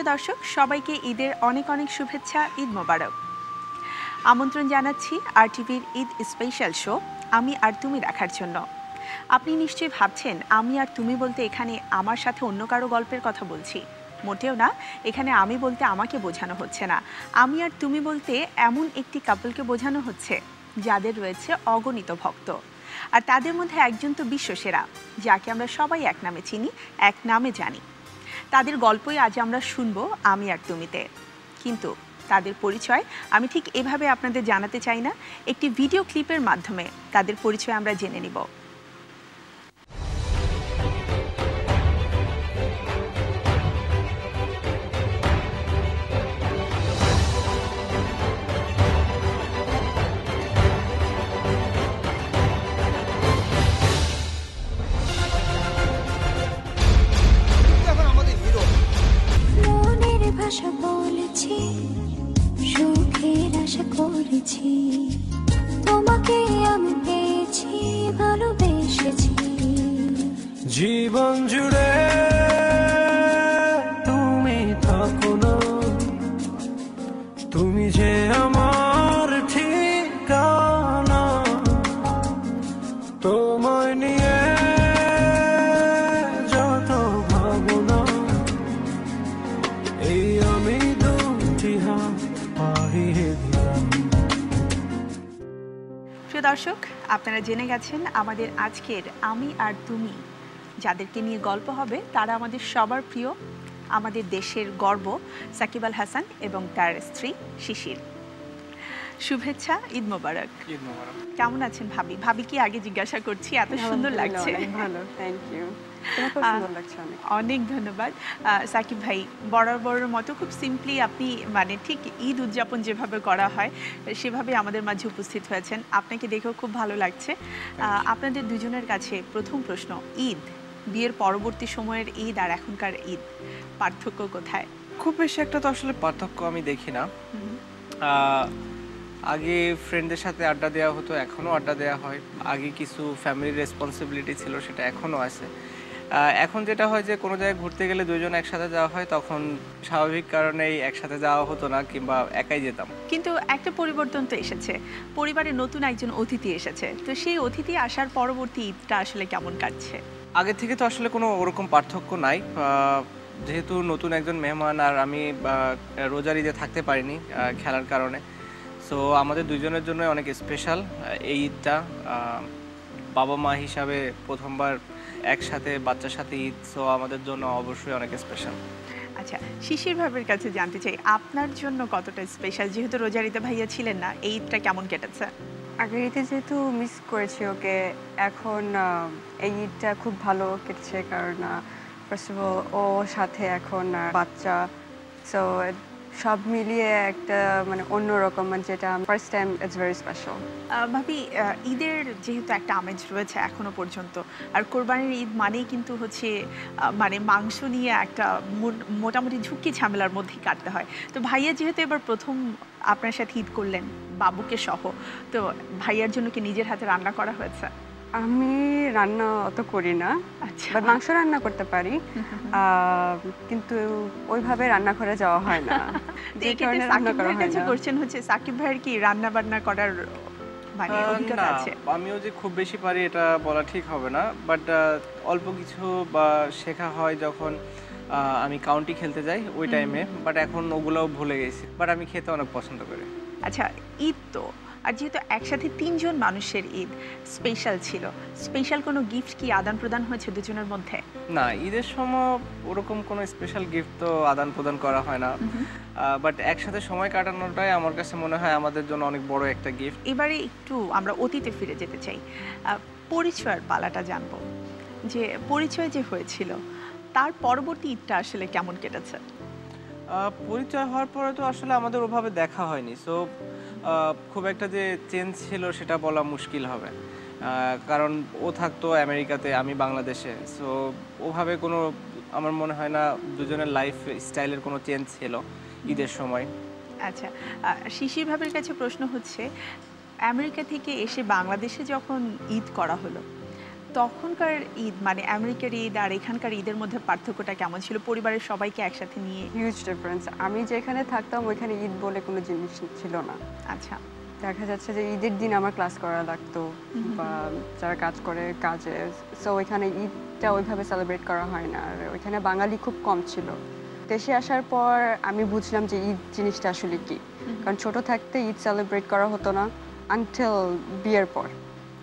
প্রিয় দর্শক, সবাইকে ঈদের অনেক অনেক শুভেচ্ছা। ঈদ মোবারক। আমন্ত্রণ জানাচ্ছি RTVর ঈদ স্পেশাল শো আমি আর তুমি দেখার জন্য। আপনি নিশ্চয়ই ভাবছেন আমি আর তুমি বলতে এখানে আমার সাথে অন্য কারো গল্পের কথা বলছি। মোটেও না, এখানে আমি বলতে আমাকে বোঝানো হচ্ছে না। আমি আর তুমি বলতে এমন একটি কাপলকে বোঝানো হচ্ছে যাদের রয়েছে অগণিত ভক্ত, আর তাদের মধ্যে একজন তো বিশ্বসেরা, যাকে আমরা সবাই এক নামে চিনি, এক নামে জানি। তাদের গল্পই আজ আমরা শুনবো আমি আর তুমিতে। কিন্তু তাদের পরিচয় আমি ঠিক এভাবে আপনাদের জানাতে চাই না, একটি ভিডিও ক্লিপের মাধ্যমে তাদের পরিচয় আমরা জেনে নিব। ভাষা বলেছি, সুখের আশা করেছি, তোমাকে আমি পেয়েছি, ভালোবেসেছি জীবন জুড়ে তুমি থাকো না, তুমি যে আমার ঠিকানা, তোমায় নিয়ে যত ভাবনা, এই আমি দুটি হাত পাড়িয়ে দিলাম। প্রিয় দর্শক, আপনারা জেনে গেছেন আমাদের আজকের আমি আর তুমি যাদেরকে নিয়ে গল্প হবে তারা আমাদের সবার প্রিয়, আমাদের দেশের গর্ব সাকিব আল হাসান এবং তার স্ত্রী শিশির। শুভেচ্ছা, ঈদ মোবারক। ঈদ মোবারক। কেমন আছেন ভাবি? ভাবি কি আগে জিজ্ঞাসা করছি, এত সুন্দর লাগছে। ভালো, থ্যাংক ইউ। খুব সুন্দর লাগছে। অনেক ধন্যবাদ। সাকিব ভাই, বরাবরের মতো খুব সিম্পলি আপনি মানে ঠিক ঈদ উদযাপন যেভাবে করা হয় সেভাবে আমাদের মাঝে উপস্থিত হয়েছেন। আপনাকে দেখেও খুব ভালো লাগছে। আপনাদের দুজনের কাছে প্রথম প্রশ্ন, ঈদ, বিয়ের পরবর্তী সময়ের ঈদ আর এখনকার ঈদ পার্থক্য কোথায়? খুব বেশি একটা তো আসলে পার্থক্য আমি দেখি না। আগে ফ্রেন্ডদের সাথে আড্ডা দেওয়া হতো, এখনও আড্ডা দেওয়া হয়। আগে কিছু ফ্যামিলির রেসপন্সিবিলিটি ছিল, সেটা এখনও আছে। এখন যেটা হয় যে কোনো জায়গায় ঘুরতে গেলে দুজন একসাথে যাওয়া হয়, তখন স্বাভাবিক কারণেই একসাথে যাওয়া হতো না, কিংবা একাই যেতাম। কিন্তু একটা পরিবর্তন তো এসেছে, পরিবারে নতুন একজন অতিথি এসেছে, তো সেই অতিথি আসার পরবর্তী ঈদটা আসলে কেমন কাটছে? আগে থেকে তো আসলে কোনো ওরকম পার্থক্য নাই। যেহেতু নতুন একজন মেহমান, আর আমি রোজার ঈদে থাকতে পারিনি খেলার কারণে, সো আমাদের দুজনের জন্য অনেক স্পেশাল এই ঈদটা। বাবা মা হিসাবে প্রথমবার একসাথে বাচ্চার সাথে ঈদ, সো আমাদের জন্য অবশ্যই অনেক স্পেশাল। আচ্ছা, শিশির ভাবের কাছে জানতে চাই আপনার জন্য কতটা স্পেশাল, যেহেতু রোজার ঈদে ভাইয়া ছিলেন না, এই ঈদটা কেমন কেটেছে? আগের ঈদে যেহেতু মিস করেছি ওকে, এখন এই ঈদটা খুব ভালো কেটেছে, কারণ ফার্স্ট অফ অল ও সাথে এখন বাচ্চা, সো সব মিলিয়ে একটা মানে অন্যরকম, যেটা first time, it's very special. ভাবি, ঈদের যেহেতু একটা আমেজ রয়েছে এখনো পর্যন্ত, আর কোরবানির ঈদ মানেই কিন্তু হচ্ছে মানে মাংস নিয়ে একটা মোটামুটি ঝুঁকি ঝামেলার মধ্যেই কাটতে হয়। তো ভাইয়া যেহেতু এবার প্রথম আপনার সাথে ঈদ করলেন বাবুকে সহ, তো ভাইয়ার জন্য কি নিজের হাতে রান্না করা হয়েছে? আমি রান্না অত করি না, বাট মাংস রান্না করতে পারি, কিন্তু ওইভাবে রান্না করে যাওয়া হয় না। যে কারণে রান্না করা হয় না। কোশ্চেন হচ্ছে, সাকিব ভাইয়ের কি রান্না বান্না করার মানে অভিজ্ঞতা আছে? আমিও যে খুব বেশি পারি এটা বলা ঠিক হবে না, বাট অল্প কিছু বা শেখা হয় যখন আমি কাউন্টি খেলতে যাই ওই টাইমে, বাট এখন ওগুলোও ভুলে গেছি, বাট আমি খেতে অনেক পছন্দ করি। আচ্ছা, ঈদ তো, আর যেহেতু একসাথে তিনজন মানুষের ঈদ, স্পেশাল ছিল, স্পেশাল কোনো গিফট কি আদান প্রদান হয়েছে দুজনের মধ্যে? না, ঈদের সময় ওরকম কোনো স্পেশাল গিফট তো আদান প্রদান করা হয় না, বাট একসাথে সময় কাটানোটাই আমার কাছে মনে হয় আমাদের জন্য অনেক বড় একটা গিফট। এবারে একটু আমরা অতীতে ফিরে যেতে চাই, পরিচয়ের পালাটা জানবো, যে পরিচয় যে হয়েছিল তার পরবর্তী ঈদটা আসলে কেমন কেটেছে? পরিচয় হওয়ার পরে তো আসলে আমাদের ওভাবে দেখা হয়নি, সো খুব একটা যে চেঞ্জ ছিল সেটা বলা মুশকিল হবে, কারণ ও থাকতো আমেরিকাতে, আমি বাংলাদেশে, সো ওভাবে কোনো আমার মনে হয় না দুজনের লাইফ স্টাইলের কোনো চেঞ্জ ছিল ঈদের সময়। আচ্ছা, শিশির ভাবের কাছে প্রশ্ন হচ্ছে, আমেরিকা থেকে এসে বাংলাদেশে যখন ঈদ করা হলো, তখনকার ঈদ মানে আমেরিকার ঈদ আর এখানকার ঈদের মধ্যে পার্থক্যটা কেমন ছিল পরিবারের সবাইকে একসাথে নিয়ে? Huge difference. আমি যেখানে থাকতাম ওইখানে ঈদ বলে কোনো জিনিস ছিল না। আচ্ছা, দেখা যাচ্ছে যে ঈদের দিন আমার ক্লাস করা লাগতো বা যারা কাজ করে কাজে, সো ওইখানে ঈদটা ওইভাবে সেলিব্রেট করা হয় না। আর ওইখানে বাঙালি খুব কম ছিল। দেশে আসার পর আমি বুঝলাম যে ঈদ জিনিসটা আসলে কি, কারণ ছোট থাকতে ঈদ সেলিব্রেট করা হতো না আনটিল বিয়ের পর।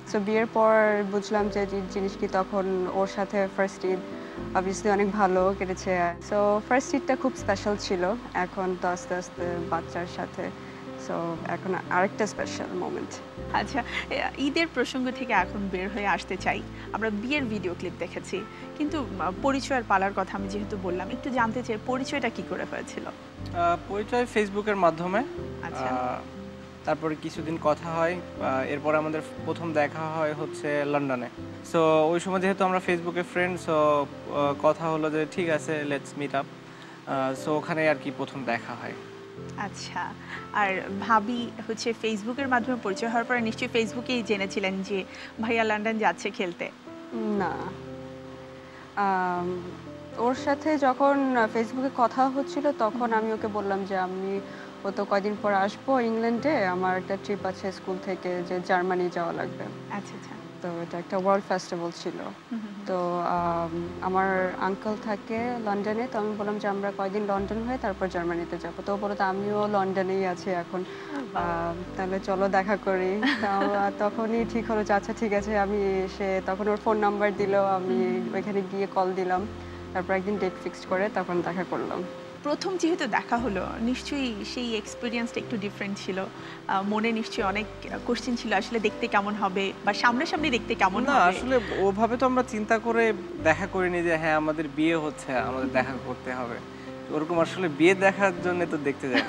সো বিয়ের পর বুঝলাম যে ঈদ জিনিস কি, তখন ওর সাথে ফার্স্ট ঈদ অবভিয়াসলি অনেক ভালো কেটেছে। সো ফার্স্ট ঈদটা খুব স্পেশাল ছিল। এখন তো আস্তে আস্তে বাচ্চার সাথে, সো এখন আরেকটা স্পেশাল মোমেন্ট। আচ্ছা, ঈদের প্রসঙ্গ থেকে এখন বের হয়ে আসতে চাই। আমরা বিয়ের ভিডিও ক্লিপ দেখেছি, কিন্তু পরিচয়ের পালার কথা আমি যেহেতু বললাম, একটু জানতে চাই পরিচয়টা কি করে হয়েছিল? পরিচয় ফেসবুকের মাধ্যমে। আচ্ছা। তারপরে কিছুদিন কথা হয়, এরপর আমাদের প্রথম দেখা হয় হচ্ছে লন্ডনে। সো ওই সময় যেহেতু আমরা ফেসবুকে ফ্রেন্ড, সো কথা হলো যে ঠিক আছে লেটস মিট আপ। সো ওখানে আর কি প্রথম দেখা হয়। আচ্ছা, আর ভাবি হচ্ছে ফেসবুকের মাধ্যমে পরিচয় হওয়ার পরে নিশ্চয়ই ফেসবুকেই জেনেছিলেন যে ভাইয়া লন্ডন যাচ্ছে খেলতে? না, ওর সাথে যখন ফেসবুকে কথা হচ্ছিল তখন আমি ওকে বললাম যে ও তো কয়দিন পর আসবো ইংল্যান্ডে, আমার একটা ট্রিপ আছে স্কুল থেকে যে জার্মানি যাওয়া লাগবে। আচ্ছা আচ্ছা। তো এটা একটা ওয়ার্ল্ড ফেস্টিভ্যাল ছিল। তো আমার আঙ্কেল থাকে লন্ডনে, তো আমি বললাম যে আমরা কয়দিন লন্ডন হয়ে তারপর জার্মানিতে যাবো। তো বলো তো আমিও লন্ডনেই আছি এখন, তাহলে চলো দেখা করি। তখনই ঠিক হলো যে আচ্ছা ঠিক আছে। তখন ওর ফোন নাম্বার দিল, আমি ওইখানে গিয়ে কল দিলাম, তারপর একদিন ডেট ফিক্সড করে তখন দেখা করলাম। প্রথম যেহেতু দেখা হলো, নিশ্চয়ই সেই এক্সপিরিয়েন্সটা একটু ডিফারেন্ট ছিল। মনে নিশ্চয়ই অনেক কোশ্চেন ছিল, আসলে দেখতে কেমন হবে বা সামনাসামনি দেখতে কেমন না, হবে। আসলে ওভাবে তো আমরা চিন্তা করে দেখা করিনি যে হ্যাঁ আমাদের বিয়ে হচ্ছে, আমাদের দেখা করতে হবে। ওরকম আসলে বিয়ে দেখার জন্য তো দেখতে যাই।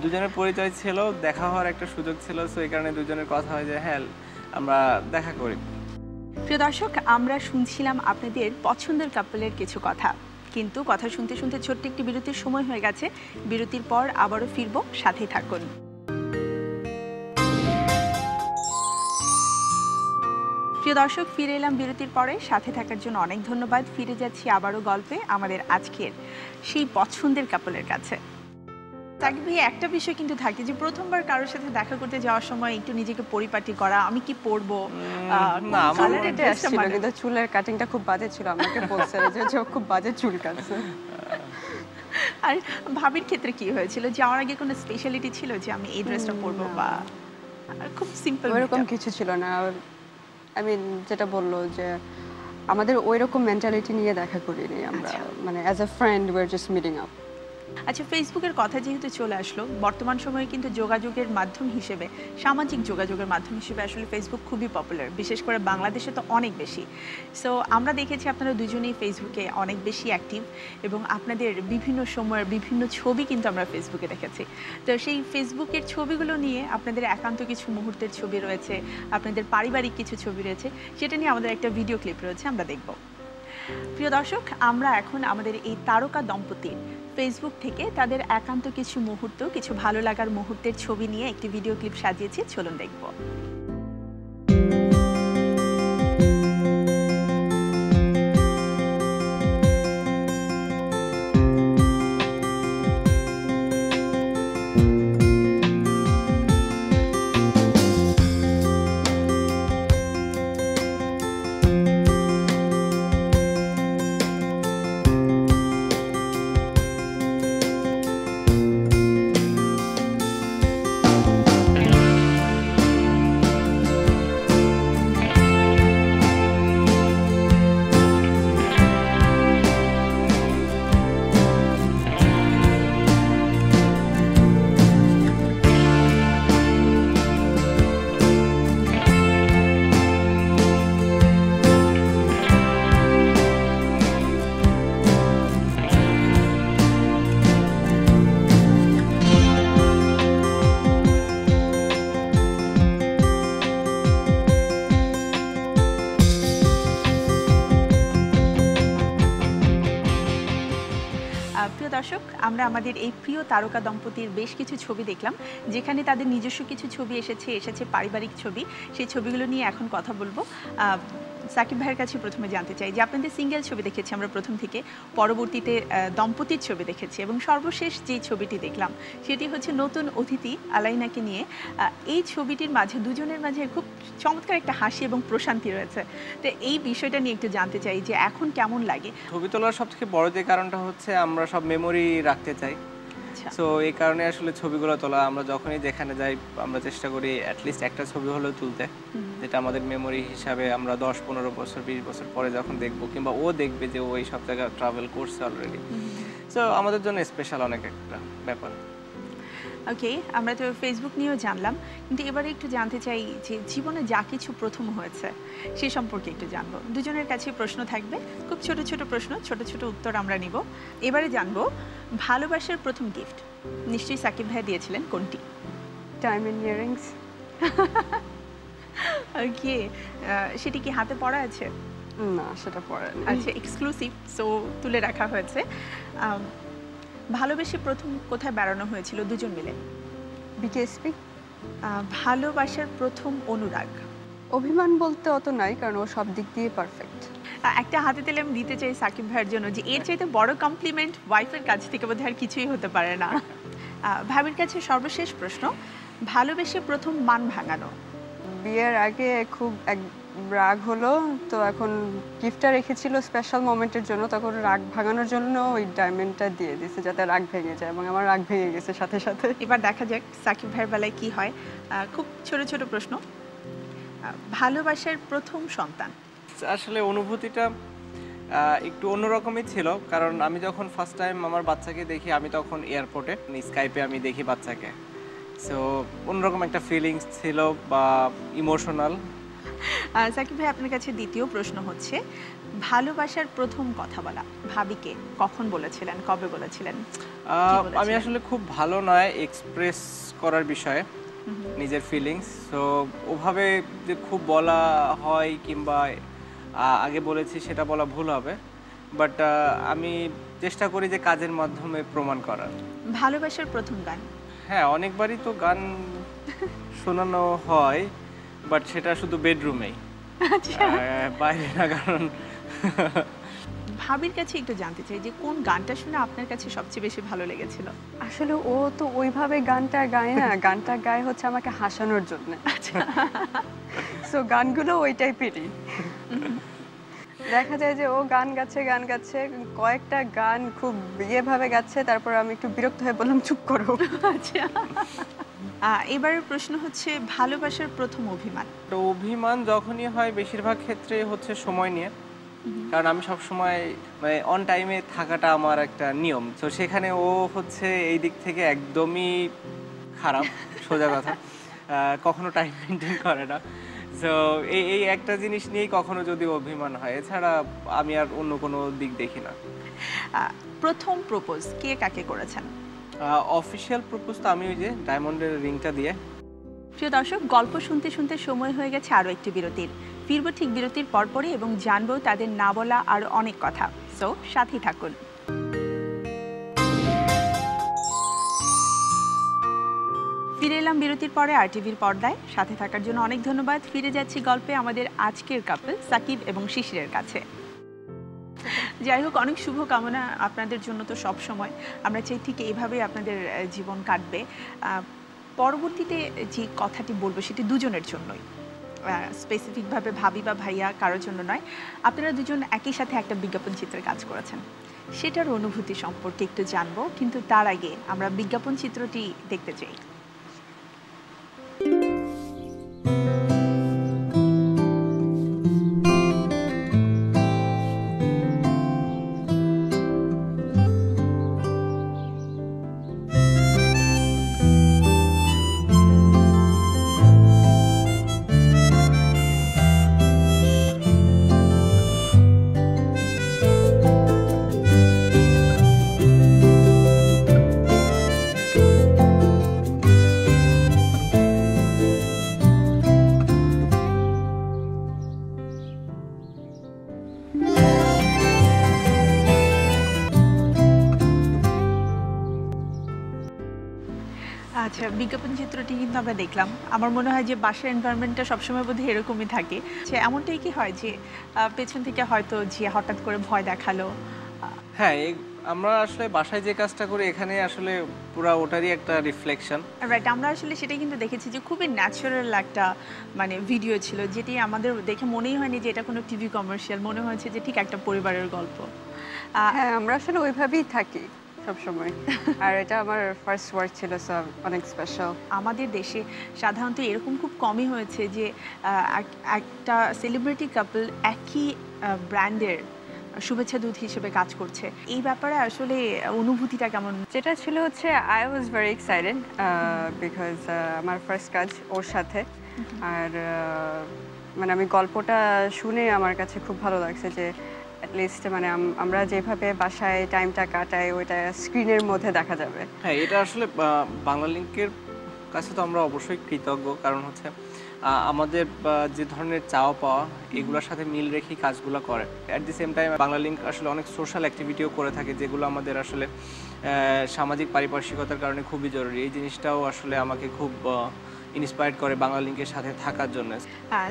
দুজনের পরিচয় ছিল, দেখা হওয়ার একটা সুযোগ ছিল, সো এই কারণে দুজনের কথা হয় যে হ্যাঁ আমরা দেখা করি। প্রিয় দর্শক, আমরা শুনছিলাম আপনাদের পছন্দের কাপলের কিছু কথা, কিন্তু কথা শুনতে শুনতে ছোট্ট একটি বিরতির সময় হয়ে গেছে। বিরতির পর আবারও ফিরবো, সাথেই থাকুন। প্রিয় দর্শক, ফিরে এলাম বিরতির পরে। সাথে থাকার জন্য অনেক ধন্যবাদ। ফিরে যাচ্ছি আবারও গল্পে আমাদের আজকের সেই পছন্দের কাপলের কাছে। তাকে ভাই, একটা বিষয় কিন্তু থাকে যে প্রথমবার কারোর সাথে দেখা করতে যাওয়ার সময় একটু নিজেকে পরিপাটি করা, আমি কি পরবো, না, আমার কিন্তু চুলের কাটিংটা খুব বাজে ছিল, আমাকে বলছে যে খুব বাজে চুল কাটছে। আর ভাবির ক্ষেত্রে কি হয়েছিল? যাওয়ার আগে কোনো স্পেশালিটি ছিল যে আমি এই ড্রেসটা পরবো, বা খুব সিম্পল? ওইরকম কিছু ছিল না। আমি যেটা বললো যে আমাদের ওইরকম মেন্টালিটি নিয়ে দেখা করিনি আমরা, মানে as a friend we are just meeting up. আচ্ছা, ফেসবুকের কথা যেহেতু চলে আসলো, বর্তমান সময়ে কিন্তু যোগাযোগের মাধ্যম হিসেবে, সামাজিক যোগাযোগের মাধ্যম হিসেবে আসলে ফেসবুক খুবই পপুলার, বিশেষ করে বাংলাদেশে তো অনেক বেশি। সো আমরা দেখেছি আপনারা দুজনেই ফেসবুকে অনেক বেশি অ্যাক্টিভ, এবং আপনাদের বিভিন্ন সময়ের বিভিন্ন ছবি কিন্তু আমরা ফেসবুকে দেখেছি। তো সেই ফেসবুকের ছবিগুলো নিয়ে আপনাদের একান্ত কিছু মুহূর্তের ছবি রয়েছে, আপনাদের পারিবারিক কিছু ছবি রয়েছে, সেটা নিয়ে আমাদের একটা ভিডিও ক্লিপ রয়েছে, আমরা দেখব। প্রিয় দর্শক, আমরা এখন আমাদের এই তারকা দম্পতির ফেসবুক থেকে তাদের একান্ত কিছু মুহূর্ত, কিছু ভালো লাগার মুহূর্তের ছবি নিয়ে একটি ভিডিও ক্লিপ সাজিয়েছি, চলুন দেখব। প্রিয় দর্শক, আমরা আমাদের এই প্রিয় তারকা দম্পতির বেশ কিছু ছবি দেখলাম, যেখানে তাদের নিজস্ব কিছু ছবি এসেছে পারিবারিক ছবি। সেই ছবিগুলো নিয়ে এখন কথা বলবো। সাকিব ভাইয়ের কাছে প্রথমে জানতে চাই যে আপনাদের সিঙ্গেল ছবি দেখেছি আমরা প্রথম থেকে, পরবর্তীতে দম্পতির ছবি দেখেছি এবং সর্বশেষ যে ছবিটি দেখলাম সেটি হচ্ছে নতুন অতিথি আলাইনাকে নিয়ে। এই ছবিটির মাঝে দুজনের মাঝে খুব চমৎকার একটা হাসি এবং প্রশান্তি রয়েছে। তো এই বিষয়টা নিয়ে একটু জানতে চাই যে এখন কেমন লাগে। ছবি তোলার সবথেকে বড় যে কারণটা হচ্ছে আমরা সব মেমোরি রাখতে চাই। সো এই কারণে আসলে ছবিগুলো তোলা, আমরা যখনই যেখানে যাই আমরা চেষ্টা করি অ্যাটলিস্ট একটা ছবি হলেও তুলতে, যেটা আমাদের মেমোরি হিসাবে আমরা 10-15 বছর 20 বছর পরে যখন দেখবো, কিংবা ও দেখবে যে ও এই সব জায়গায় ট্রাভেল করছে অলরেডি। সো আমাদের জন্য স্পেশাল অনেক একটা ব্যাপার। ওকে, আমরা তো ফেসবুক নিয়েও জানলাম, কিন্তু এবারে একটু জানতে চাই যে জীবনে যা কিছু প্রথম হয়েছে সে সম্পর্কে একটু জানবো। দুজনের কাছে প্রশ্ন থাকবে, খুব ছোট ছোট প্রশ্ন, ছোট ছোট উত্তর আমরা নিব। এবারে জানবো ভালোবাসার প্রথম গিফট নিশ্চয়ই সাকিব ভাই দিয়েছিলেন, কোনটি? Diamond earrings. ওকে, সেটি কি হাতে পড়া আছে? না, সেটা পরে না। আচ্ছা, এক্সক্লুসিভ, সো তুলে রাখা হয়েছে। ভালোবেসে প্রথম কোথায় বেড়ানো হয়েছিল দুজন মিলে? বিকেএসপি। ভালোবাসার প্রথম অনুরাগ? অভিমান বলতে অত নাই, কারণ ও সব দিক দিয়ে পারফেক্ট। একটা হাতে তালে আমি দিতে চাই সাকিব ভাইয়ের জন্য যে এর চাইতে বড় কমপ্লিমেন্ট ওয়াইফের কাছ থেকে বোধহয় আর কিছুই হতে পারে না। ভাবির কাছে সর্বশেষ প্রশ্ন, ভালোবেসে প্রথম মান ভাঙানো? বিয়ের আগে খুব রাগ হলো, তো এখন গিফটটা রেখেছিল স্পেশাল মোমেন্টের জন্য, তখন রাগ ভাঙানোর জন্য ওই ডায়মন্ডটা দিয়ে দিয়েছে যাতে রাগ ভেঙে যায়, এবং আমার রাগ ভেঙে গেছে সাথে সাথে। এবার দেখা যাক সাকিব ভাইয়ের বেলায় কি হয়। খুব ছোট ছোট প্রশ্ন, ভালোবাসার প্রথম সন্তান? আসলে অনুভূতিটা একটু অন্যরকমই ছিল, কারণ আমি যখন ফার্স্ট টাইম আমার বাচ্চাকে দেখি, আমি তখন এয়ারপোর্টে স্কাইপে আমি দেখি বাচ্চাকে। সো অন্যরকম একটা ফিলিংস ছিল বা ইমোশনাল। সাকিব ভাই, আপনার কাছে দ্বিতীয় প্রশ্ন হচ্ছে, ভালোবাসার প্রথম কথা বলা ভাবিকে কখন বলেছিলেন, কবে বলেছিলেন? আমি আসলে খুব ভালো নয় এক্সপ্রেস করার বিষয়ে নিজের ফিলিংস, সো ওভাবে যে খুব বলা হয় কিংবা আগে বলেছি সেটা বলা ভুল হবে, বাট আমি চেষ্টা করি যে কাজের মাধ্যমে প্রমাণ করার। ভালোবাসার প্রথম গান? হ্যাঁ, অনেকবারই তো গান শোনানো হয়, বাট সেটা শুধু বেডরুমেই, বাইরে না। কারণ ভাবির কাছে একটু জানতে চাই যে কোন গানটা শুনে আপনার কাছে সবচেয়ে বেশি ভালো লেগেছিল? আসলে ও তো ওইভাবে গানটা গায় না, গানটা গায় হচ্ছে আমাকে হাসানোর জন্য। সো গানগুলো ওই টাইপেরই। দেখা যায় যে ও গান গাচ্ছে, কয়েকটা গান খুব ইয়েভাবে গাচ্ছে, তারপর আমি একটু বিরক্ত হয়ে বললাম চুপ করো। আচ্ছা, এবারের প্রশ্ন হচ্ছে ভালোবাসার প্রথম অভিমান? তো অভিমান যখনই হয় বেশিরভাগ ক্ষেত্রে হচ্ছে সময় নিয়ে, কারণ আমি সব সময় মানে অন টাইমে থাকাটা আমার একটা নিয়ম। তো সেখানে ও হচ্ছে এই দিক থেকে একদমই খারাপ, সোজা কথা, কখনো টাইম মেনটেন করে না। সো এই একটা জিনিস নিয়েই কখনো যদি অভিমান হয়, এছাড়া আমি আর অন্য কোনো দিক দেখি না। প্রথম প্রপোজ কে কাকে করেছেন? অফিসিয়াল প্রপোজ তো আমি ওই যে ডায়মন্ডের রিংটা দিয়ে। প্রিয় দর্শক, গল্প শুনতে শুনতে সময় হয়ে গেছে আরও একটি বিরতির। ফিরবো ঠিক বিরতির পরপরই এবং জানবো তাদের না বলা আরও অনেক কথা। সো সাথেই থাকুন। ফিরে এলাম বিরতির পরে আরটিভির পর্দায়। সাথে থাকার জন্য অনেক ধন্যবাদ। ফিরে যাচ্ছি গল্পে আমাদের আজকের কাপল সাকিব এবং শিশিরের কাছে। যাই হোক, অনেক শুভকামনা আপনাদের জন্য। তো সব সময় আমরা চাই ঠিক এইভাবেই আপনাদের জীবন কাটবে। পরবর্তীতে যে কথাটি বলবো সেটি দুজনের জন্যই, স্পেসিফিকভাবে ভাবি বা ভাইয়া কারোর জন্য নয়। আপনারা দুজন একই সাথে একটা বিজ্ঞাপন চিত্রে কাজ করেছেন, সেটার অনুভূতি সম্পর্কে একটু জানবো, কিন্তু তার আগে আমরা বিজ্ঞাপন চিত্রটি দেখতে চাই। আচ্ছা, বিজ্ঞাপন চিত্রটি কিন্তু আমরা দেখলাম। আমার মনে হয় যে বাসার এনভায়রনমেন্টটা সবসময় বোধহয় এরকমই থাকে। যে এমনটাই কি হয় যে পেছন থেকে হয়তো যে হঠাৎ করে ভয় দেখালো? হ্যাঁ, আমরা আসলে বাসায় যে কাজটা করি এখানে আসলে পুরা ওটারই একটা রিফ্লেকশন। রাইট, আমরা আসলে সেটাই কিন্তু দেখেছি যে খুবই ন্যাচারাল একটা মানে ভিডিও ছিল, যেটি আমাদের দেখে মনেই হয়নি যে এটা কোনো টিভি কমার্শিয়াল, মনে হয়েছে যে ঠিক একটা পরিবারের গল্প। হ্যাঁ, আমরা আসলে ওইভাবেই থাকি সবসময়। আর এটা আমার ফার্স্ট ওয়ার্ক ছিল, সো অনেক স্পেশাল। আমাদের দেশে সাধারণত এরকম খুব কমই হয়েছে যে একটা সেলিব্রিটি কাপল একই ব্র্যান্ডের শুভেচ্ছা দূত হিসেবে কাজ করছে। এই ব্যাপারে আসলে অনুভূতিটা কেমন? যেটা ছিল হচ্ছে I was very excited because আমার ফার্স্ট কাজ ওর সাথে। আর মানে আমি গল্পটা শুনে আমার কাছে খুব ভালো লাগছে যে অ্যাটলিস্ট মানে আমরা যেভাবে বাসায় টাইমটা কাটাই ওইটা স্ক্রিনের মধ্যে দেখা যাবে। হ্যাঁ, এটা আসলে বাংলালিংকের কাছে তো আমরা অবশ্যই কৃতজ্ঞ, কারণ হচ্ছে আমাদের যে ধরনের চাওয়া পাওয়া এগুলোর সাথে মিল রেখেই কাজগুলো করে। At the same time Banglalink আসলে অনেক সোশ্যাল অ্যাক্টিভিটিও করে থাকে, যেগুলো আমাদের আসলে সামাজিক পারিপার্শ্বিকতার কারণে খুবই জরুরি। এই জিনিসটাও আসলে আমাকে খুব ইন্সপায়ার্ড করে বাংলালিংকের সাথে থাকার জন্য।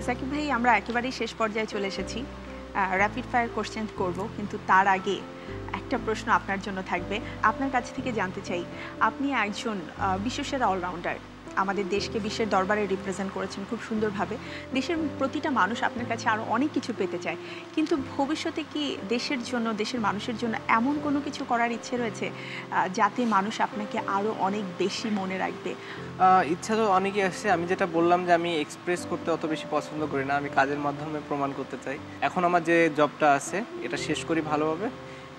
সাকিব ভাই, আমরা একেবারেই শেষ পর্যায়ে চলে এসেছি। র্যাপিড ফায়ার কোশ্চেন করব, কিন্তু তার আগে একটা প্রশ্ন আপনার জন্য থাকবে। আপনার কাছ থেকে জানতে চাই, আপনি একজন বিশ্বসেরা অলরাউন্ডার, আমাদের দেশকে বিশ্বের দরবারে রিপ্রেজেন্ট করেছেন খুব সুন্দরভাবে। দেশের প্রতিটা মানুষ আপনার কাছে আরও অনেক কিছু পেতে চায়, কিন্তু ভবিষ্যতে কি দেশের জন্য, দেশের মানুষের জন্য এমন কোনো কিছু করার ইচ্ছে রয়েছে যাতে মানুষ আপনাকে আরও অনেক বেশি মনে রাখবে? ইচ্ছা তো অনেকই আসছে। আমি যেটা বললাম যে আমি এক্সপ্রেস করতে অত বেশি পছন্দ করি না, আমি কাজের মাধ্যমে প্রমাণ করতে চাই। এখন আমার যে জবটা আছে এটা শেষ করি ভালোভাবে।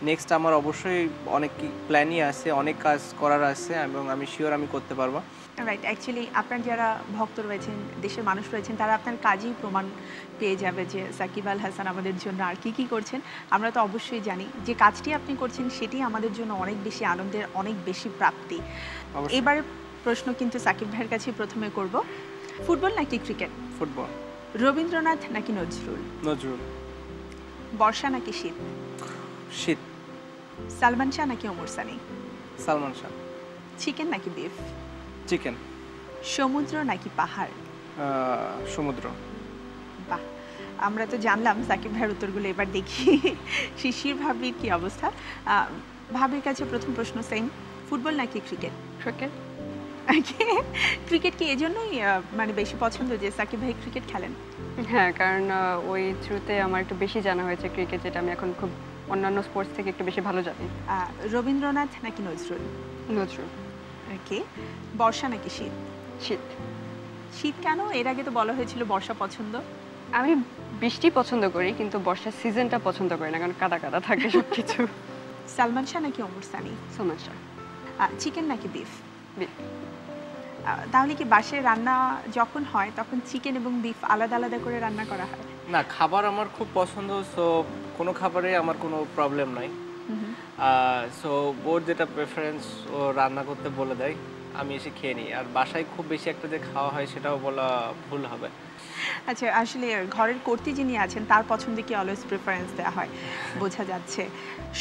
নেক্সট আমার অবশ্যই অনেক প্ল্যানই আছে, অনেক কাজ করার আছে এবং আমি শিওর আমি করতে পারবো। রাইট, অ্যাকচুয়ালি আপনার যারা ভক্ত রয়েছেন, দেশের মানুষ রয়েছেন, তারা আপনার কাজেই প্রমাণ পেয়ে যাবে যে সাকিব আল হাসান আমাদের জন্য আর কি করছেন। আমরা তো অবশ্যই জানি যে কাজটি আপনি করছেন সেটি আমাদের জন্য অনেক বেশি আনন্দের, অনেক বেশি প্রাপ্তি। এবারে প্রশ্ন কিন্তু সাকিব ভাইয়ের কাছে প্রথমে করব, ফুটবল নাকি ক্রিকেট? ফুটবল। রবীন্দ্রনাথ নাকি নজরুল? নজরুল। বর্ষা নাকি শীত? শীত। সালমান শাহ নাকি ওমর সানি? সালমান শাহ। চিকেন নাকি বিফ? চিকেন। সমুদ্র নাকি পাহাড়? সমুদ্র। বাহ, আমরা তো জানলাম সাকিব ভাইয়ের উত্তরগুলো। এবার দেখি শিশির ভাবির কি অবস্থা। ভাবির কাছে প্রথম প্রশ্ন সেম, ফুটবল নাকি ক্রিকেট? ক্রিকেট। ক্রিকেট কি এজন্যই মানে বেশি পছন্দ যে সাকিব ভাই ক্রিকেট খেলেন? হ্যাঁ, কারণ ওই থ্রুতে আমার একটু বেশি জানা হয়েছে ক্রিকেট, যেটা আমি এখন খুব অন্যান্য স্পোর্টস থেকে একটু বেশি ভালো জানি। রবীন্দ্রনাথ নাকি নজরুল? নজরুল। ওকে, বর্ষা নাকি শীত? শীত। শীত কেন? এর আগে তো বলা হয়েছিল বর্ষা পছন্দ। আমি বৃষ্টি পছন্দ করি, কিন্তু বর্ষার সিজনটা পছন্দ করি না, কারণ কাদা কাদা থাকে সব কিছু। সালমান শাহ নাকি ওমর সানি? সালমান শাহ। চিকেন নাকি বিফ? বিফ। তাহলে কি বাসায় রান্না যখন হয় তখন চিকেন এবং বিফ আলাদা আলাদা করে রান্না করা হয়? না, খাবার আমার খুব পছন্দ, সো কোনো খাবারে আমার কোনো প্রবলেম নাই। সো বোর যেটা প্রেফারেন্স ও রান্না করতে বলে দেয়, আমি এসে খেয়ে নিই। আর বাসায় খুব বেশি একটা যে খাওয়া হয় সেটাও বলা ভুল হবে। আচ্ছা, আসলে ঘরের কর্ত্রী যিনি আছেন তার পছন্দে কি অলওয়েজ প্রেফারেন্স দেওয়া হয়, বোঝা যাচ্ছে।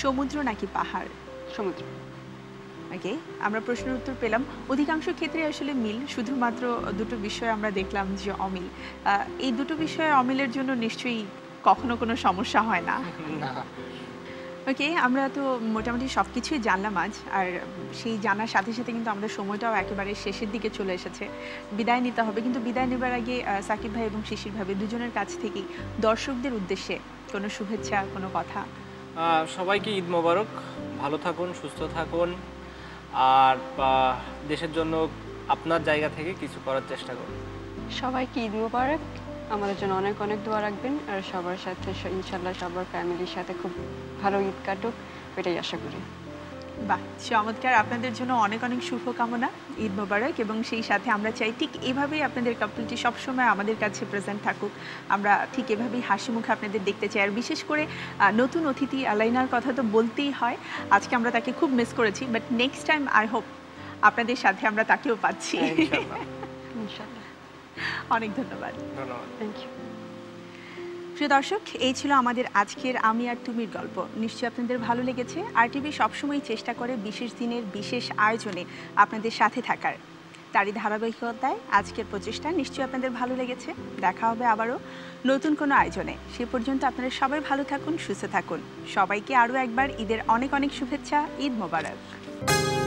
সমুদ্র নাকি পাহাড়? সমুদ্র। ওকে, আমরা প্রশ্নের উত্তর পেলাম। অধিকাংশ ক্ষেত্রে আসলে মিল, শুধুমাত্র দুটো বিষয় আমরা দেখলাম যে অমিল। এই দুটো বিষয়ে অমিলের জন্য নিশ্চয়ই কখনো কোনো সমস্যা হয় না। না। ওকে, আমরা তো মোটামুটি সব কিছুই জানলাম আজ, আর সেই জানার সাথে সাথে কিন্তু আমাদের সময়টাও একেবারে শেষের দিকে চলে এসেছে। বিদায় নিতে হবে, কিন্তু বিদায় নেবার আগে সাকিব ভাই এবং শিশির ভাবি দুজনের কাছ থেকেই দর্শকদের উদ্দেশ্যে কোনো শুভেচ্ছা, কোনো কথা? সবাইকে ঈদ মোবারক, ভালো থাকুন, সুস্থ থাকুন, আর দেশের জন্য আপনার জায়গা থেকে কিছু করার চেষ্টা করুন। সবাইকে ঈদ মোবারক, আমাদের জন্য অনেক অনেক দোয়া রাখবেন, আর সবার সাথে ইনশাল্লাহ সবার ফ্যামিলির সাথে খুব ভালো ঈদ কাটুক, এটাই আশা করি। বাহ, চমৎকার। আপনাদের জন্য অনেক অনেক শুভকামনা, ঈদ মোবারক। এবং সেই সাথে আমরা চাই ঠিক এভাবেই আপনাদের কাপলটি সবসময় আমাদের কাছে প্রেজেন্ট থাকুক। আমরা ঠিক এভাবেই হাসি মুখে আপনাদের দেখতে চাই। আর বিশেষ করে নতুন অতিথি আলাইনার কথা তো বলতেই হয়, আজকে আমরা তাকে খুব মিস করেছি, but next time I hope আপনাদের সাথে আমরা তাকেও পাচ্ছি। ইনশাল্লাহ। অনেক ধন্যবাদ। ধন্যবাদ। Thank you. প্রিয় দর্শক, এই ছিল আমাদের আজকের আমি আর তুমির গল্প। নিশ্চয়ই আপনাদের ভালো লেগেছে। RTV সবসময় চেষ্টা করে বিশেষ দিনের বিশেষ আয়োজনে আপনাদের সাথে থাকার। তারই ধারাবাহিকতায় আজকের প্রচেষ্টা নিশ্চয়ই আপনাদের ভালো লেগেছে। দেখা হবে আবারও নতুন কোনো আয়োজনে। সে পর্যন্ত আপনারা সবাই ভালো থাকুন, সুস্থ থাকুন। সবাইকে আরও একবার ঈদের অনেক অনেক শুভেচ্ছা। ঈদ মোবারক।